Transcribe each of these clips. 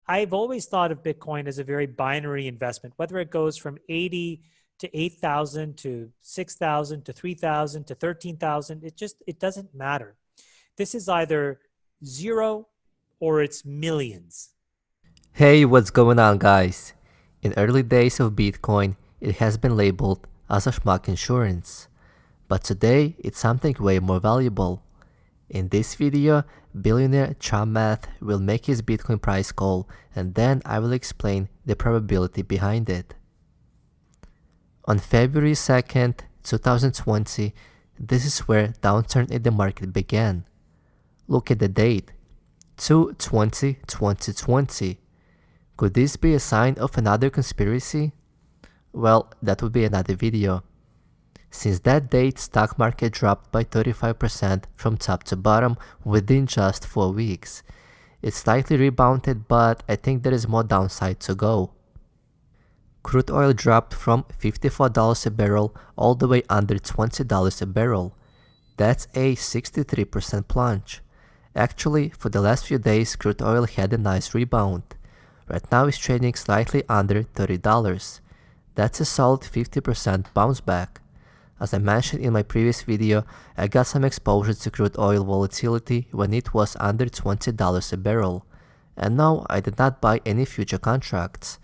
I've always thought of Bitcoin as a very binary investment, whether it goes from 80 to 8,000 to 6,000 to 3,000 to 13,000. It doesn't matter. This is either zero or it's millions. Hey, what's going on, guys? In early days of Bitcoin, it has been labeled as a schmuck insurance. But today, it's something way more valuable. In this video, Billionaire Chamath will make his Bitcoin price call, and then I will explain the probability behind it. On February 2nd, 2020, this is where downturn in the market began. Look at the date, 2/20/2020. Could this be a sign of another conspiracy? Well, that would be another video. Since that date, stock market dropped by 35% from top to bottom within just 4 weeks. It slightly rebounded, but I think there is more downside to go. Crude oil dropped from $54 a barrel all the way under $20 a barrel. That's a 63% plunge. Actually, for the last few days, crude oil had a nice rebound. Right now it's trading slightly under $30. That's a solid 50% bounce back. As I mentioned in my previous video, I got some exposure to crude oil volatility when it was under $20 a barrel. And no, I did not buy any future contracts.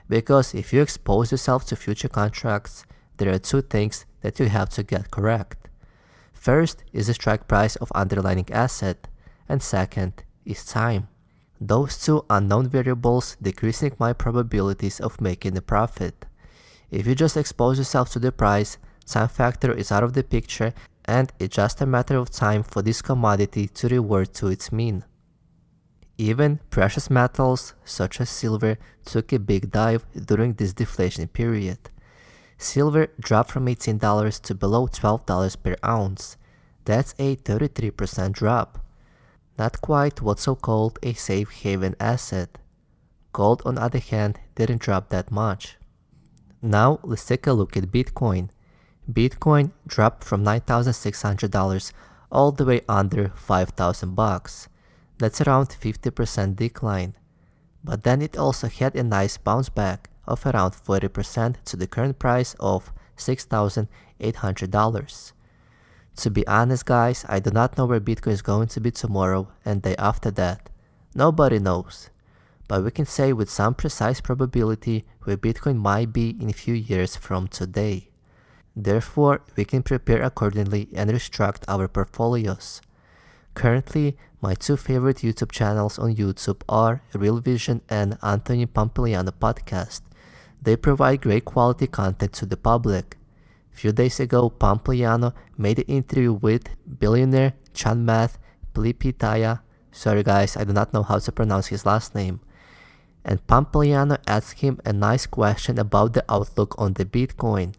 Because if you expose yourself to future contracts, there are two things that you have to get correct. First is the strike price of underlying asset, and second is time. Those two unknown variables decreasing my probabilities of making a profit. If you just expose yourself to the price, time factor is out of the picture, and it's just a matter of time for this commodity to revert to its mean. Even precious metals such as silver took a big dive during this deflation period. Silver dropped from $18 to below $12 per ounce. That's a 33% drop. Not quite what's so-called a safe haven asset. Gold, on the other hand, didn't drop that much. Now let's take a look at Bitcoin. Bitcoin dropped from $9,600 all the way under $5,000. That's around 50% decline. But then it also had a nice bounce back of around 40% to the current price of $6,800. To be honest, guys, I do not know where Bitcoin is going to be tomorrow and day after that. Nobody knows. But we can say with some precise probability where Bitcoin might be in a few years from today. Therefore, we can prepare accordingly and restructure our portfolios. Currently, my two favorite YouTube channels on YouTube are Real Vision and Anthony Pompliano Podcast. They provide great quality content to the public. A few days ago, Pompliano made an interview with Billionaire Chamath Plipitaya. Sorry guys, I do not know how to pronounce his last name. And Pompliano asked him a nice question about the outlook on the Bitcoin.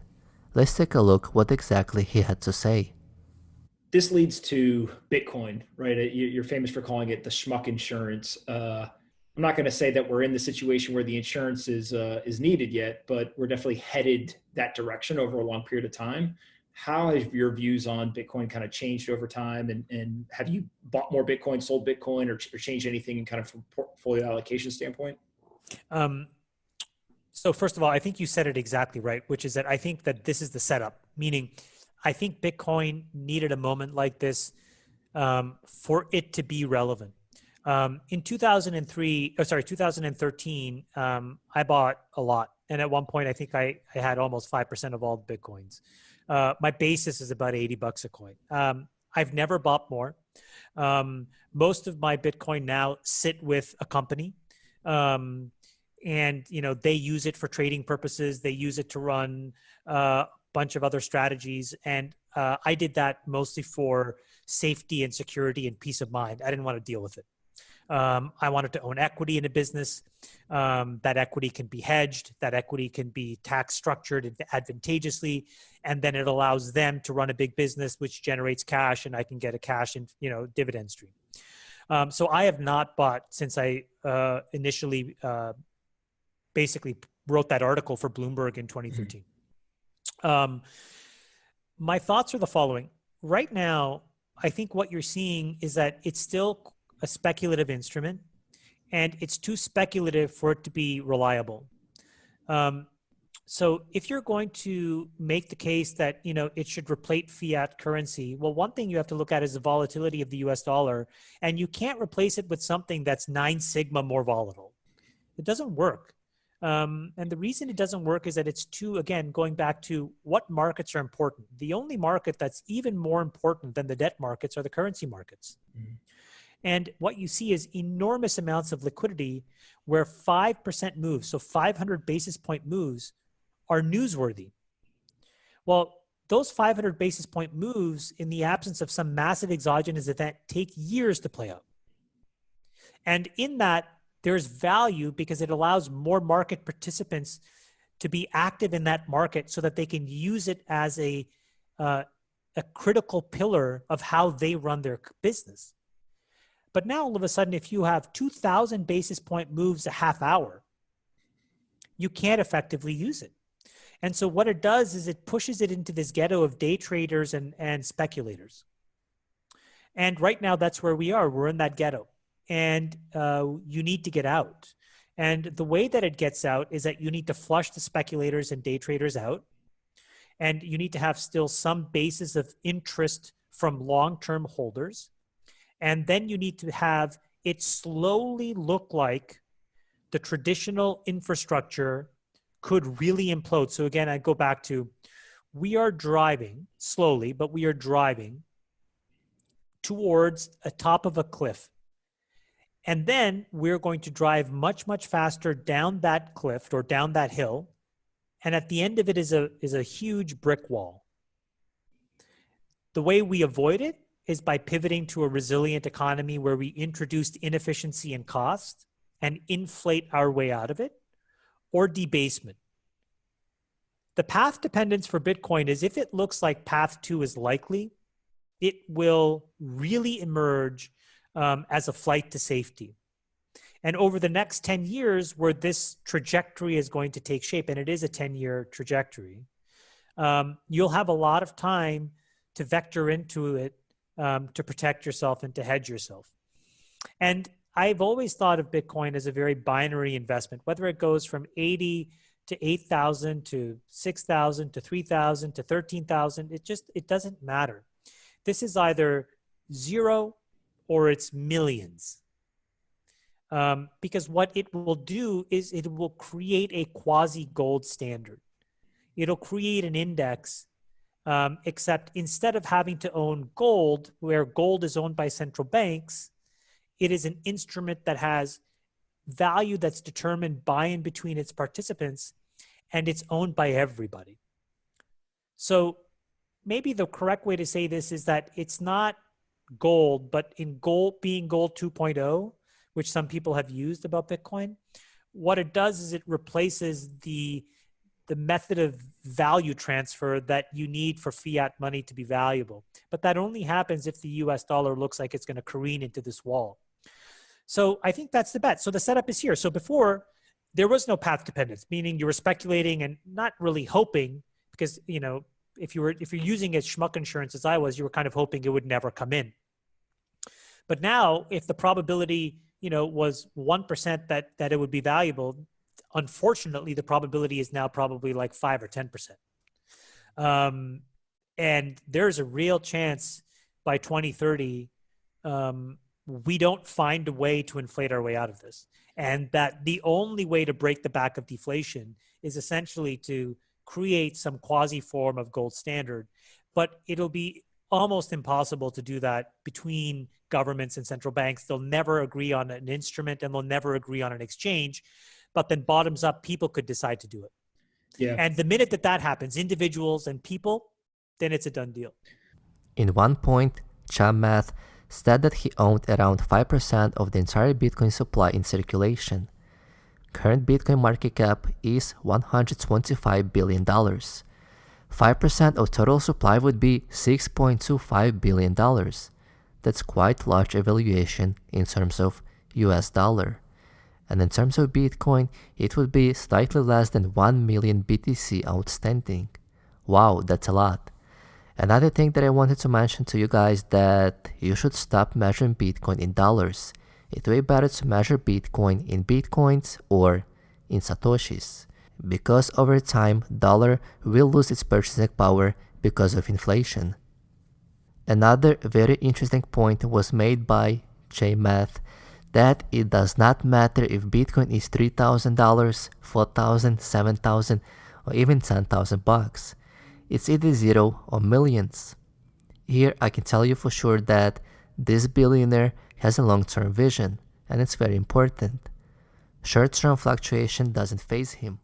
Let's take a look what exactly he had to say. This leads to Bitcoin, right? You're famous for calling it the schmuck insurance. I'm not going to say that we're in the situation where the insurance is needed yet, but we're definitely headed that direction over a long period of time. How have your views on Bitcoin kind of changed over time? And have you bought more Bitcoin, sold Bitcoin, or changed anything in kind of from portfolio allocation standpoint? So first of all, I think you said it exactly right, which is that I think that this is the setup, meaning I think Bitcoin needed a moment like this for it to be relevant. In 2013, I bought a lot. And at one point, I think I had almost 5% of all the Bitcoins. My basis is about $80 a coin. I've never bought more. Most of my Bitcoin now sit with a company. And, they use it for trading purposes. They use it to run a bunch of other strategies. And I did that mostly for safety and security and peace of mind. I didn't want to deal with it. I wanted to own equity in a business. That equity can be hedged. That equity can be tax structured advantageously. And then it allows them to run a big business, which generates cash, and I can get a cash and, dividend stream. So I have not bought since I initially basically wrote that article for Bloomberg in 2013. My thoughts are the following. Right now, I think what you're seeing is that it's still a speculative instrument, and it's too speculative for it to be reliable. So if you're going to make the case that, it should replace fiat currency, well, one thing you have to look at is the volatility of the US dollar, and you can't replace it with something that's 9 sigma more volatile. It doesn't work. And the reason it doesn't work is that it's too, again, going back to what markets are important. The only market that's even more important than the debt markets are the currency markets. Mm-hmm. And what you see is enormous amounts of liquidity where 5% moves, so 500 basis point moves, are newsworthy. Well, those 500 basis point moves in the absence of some massive exogenous event take years to play out. And in that, there's value because it allows more market participants to be active in that market so that they can use it as a critical pillar of how they run their business. But now all of a sudden, if you have 2,000 basis point moves a half hour, you can't effectively use it. And so what it does is it pushes it into this ghetto of day traders and speculators. And right now, that's where we are. We're in that ghetto. And you need to get out. And the way that it gets out is that you need to flush the speculators and day traders out. And you need to have still some basis of interest from long-term holders. And then you need to have it slowly look like the traditional infrastructure could really implode. So again, I go back to, we are driving slowly, but we are driving towards a top of a cliff. And then we're going to drive much, much faster down that cliff or down that hill. And at the end of it is a huge brick wall. The way we avoid it is by pivoting to a resilient economy where we introduced inefficiency and cost and inflate our way out of it, or debasement. The path dependence for Bitcoin is if it looks like path 2 is likely, it will really emerge as a flight to safety. And over the next 10 years, where this trajectory is going to take shape, and it is a 10-year trajectory, you'll have a lot of time to vector into it to protect yourself and to hedge yourself. And I've always thought of Bitcoin as a very binary investment, whether it goes from 80 to 8,000 to 6,000 to 3,000 to 13,000, it doesn't matter. This is either zero or it's millions. Because what it will do is it will create a quasi-gold standard. It'll create an index, except instead of having to own gold, where gold is owned by central banks, it is an instrument that has value that's determined by and between its participants, and it's owned by everybody. So maybe the correct way to say this is that it's not gold, but in gold being gold 2.0, which some people have used about Bitcoin, what it does is it replaces the method of value transfer that you need for fiat money to be valuable. But that only happens if the US dollar looks like it's going to careen into this wall. So I think that's the bet. So the setup is here. So before, there was no path dependence, meaning you were speculating and not really hoping, because, if you're using it schmuck insurance as I was, you were kind of hoping it would never come in. But now, if the probability, was 1% that it would be valuable, unfortunately, the probability is now probably like 5 or 10%. And there's a real chance by 2030, we don't find a way to inflate our way out of this. And that the only way to break the back of deflation is essentially to create some quasi form of gold standard. But it'll be almost impossible to do that between governments and central banks. They'll never agree on an instrument and they'll never agree on an exchange. But then bottoms up, people could decide to do it. Yeah. And the minute that happens, individuals and people, then it's a done deal. In one point, Chamath said that he owned around 5% of the entire Bitcoin supply in circulation. Current Bitcoin market cap is $125 billion. 5% of total supply would be $6.25 billion. That's quite large evaluation in terms of US dollar. And in terms of Bitcoin, it would be slightly less than 1 million BTC outstanding. Wow, that's a lot. Another thing that I wanted to mention to you guys that you should stop measuring Bitcoin in dollars. it's way better to measure Bitcoin in Bitcoins or in Satoshis, because over time, dollar will lose its purchasing power because of inflation. Another very interesting point was made by Chamath, that it does not matter if Bitcoin is $3,000, $4,000, $7,000, or even $10,000. It's either zero or millions. Here I can tell you for sure that this billionaire has a long-term vision, and it's very important. Short-term fluctuation doesn't faze him.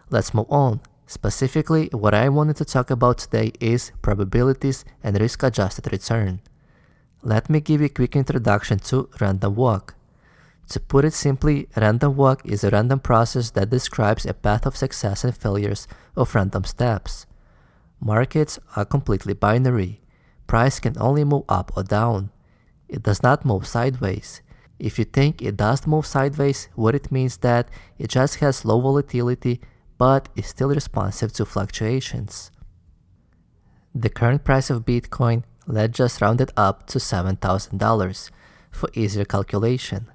Let's move on. Specifically, what I wanted to talk about today is probabilities and risk-adjusted return. Let me give you a quick introduction to random walk. To put it simply, random walk is a random process that describes a path of success and failures of random steps. Markets are completely binary. Price can only move up or down. It does not move sideways. If you think it does move sideways, what it means that it just has low volatility but is still responsive to fluctuations. The current price of Bitcoin, let's just round it up to $7,000 for easier calculation.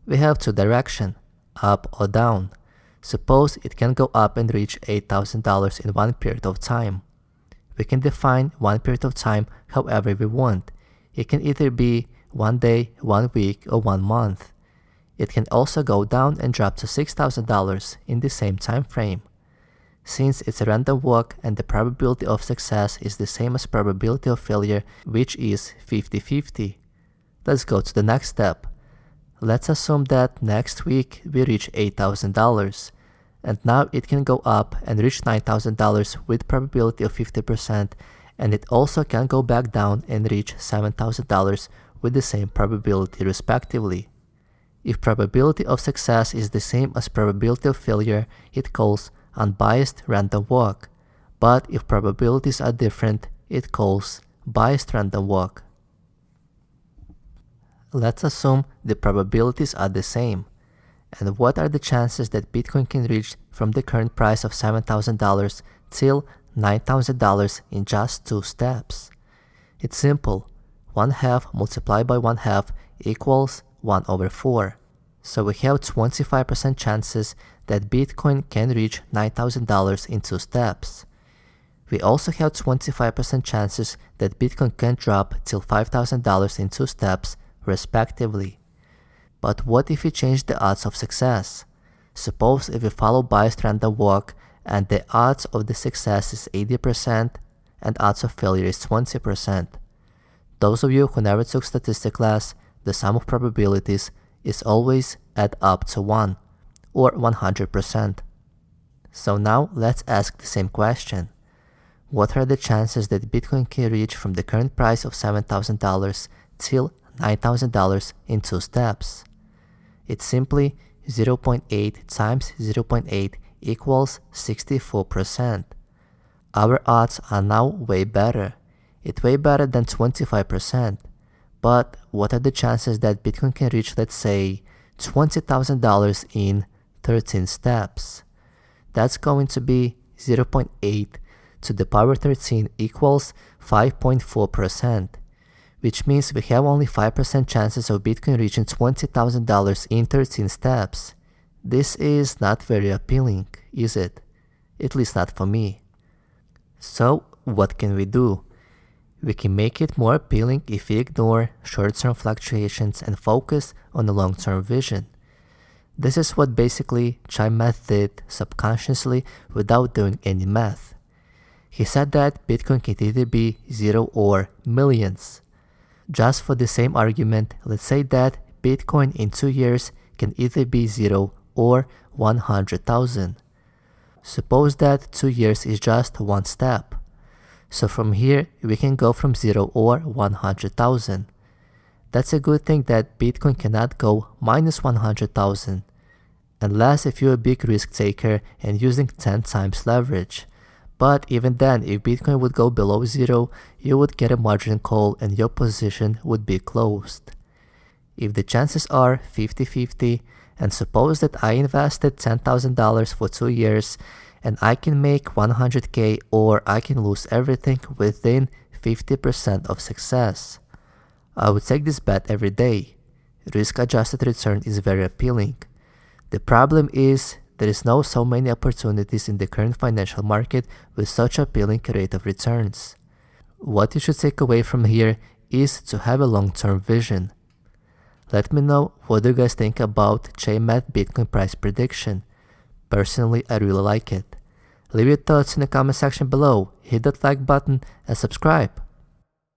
We have two directions, up or down. Suppose it can go up and reach $8,000 in one period of time. We can define one period of time however we want. It can either be 1 day, 1 week, or 1 month. It can also go down and drop to $6,000 in the same time frame. Since it's a random walk and the probability of success is the same as probability of failure, which is 50-50. Let's go to the next step. Let's assume that next week we reach $8,000, and now it can go up and reach $9,000 with probability of 50%, and it also can go back down and reach $7,000 with the same probability respectively. If probability of success is the same as probability of failure, it calls unbiased random walk, but if probabilities are different, it calls biased random walk. Let's assume the probabilities are the same. And what are the chances that Bitcoin can reach from the current price of $7,000 till $9,000 in just 2 steps? It's simple. 1/2 multiplied by 1/2 equals 1/4. So we have 25% chances that Bitcoin can reach $9,000 in 2 steps. We also have 25% chances that Bitcoin can drop till $5,000 in 2 steps, respectively. But what if we change the odds of success? Suppose if we follow biased random walk and the odds of the success is 80% and odds of failure is 20%. Those of you who never took statistics class, the sum of probabilities is always add up to 1 or 100%. So now let's ask the same question. What are the chances that Bitcoin can reach from the current price of $7,000 till $9,000 in 2 steps? It's simply 0.8 times 0.8 equals 64%. Our odds are now way better. It's way better than 25%. But what are the chances that Bitcoin can reach, let's say, $20,000 in 13 steps? That's going to be 0.8 to the power 13 equals 5.4%. Which means we have only 5% chances of Bitcoin reaching $20,000 in 13 steps. This is not very appealing, is it? At least not for me. So, what can we do? We can make it more appealing if we ignore short-term fluctuations and focus on a long-term vision. This is what basically Chamath did subconsciously without doing any math. He said that Bitcoin can either be 0 or millions. Just for the same argument, let's say that Bitcoin in 2 years can either be 0 or 100,000. Suppose that 2 years is just 1 step. So from here, we can go from 0 or 100,000. That's a good thing that Bitcoin cannot go minus 100,000. Unless if you're a big risk taker and using 10 times leverage. But even then, if Bitcoin would go below 0, you would get a margin call and your position would be closed. If the chances are 50-50, and suppose that I invested $10,000 for 2 years, and I can make 100k or I can lose everything within 50% of success, I would take this bet every day. risk-adjusted return is very appealing. The problem is there is no so many opportunities in the current financial market with such appealing rate of returns. What you should take away from here is to have a long-term vision. Let me know what you guys think about Chamath Bitcoin price prediction. Personally, I really like it. Leave your thoughts in the comment section below, hit that like button and subscribe.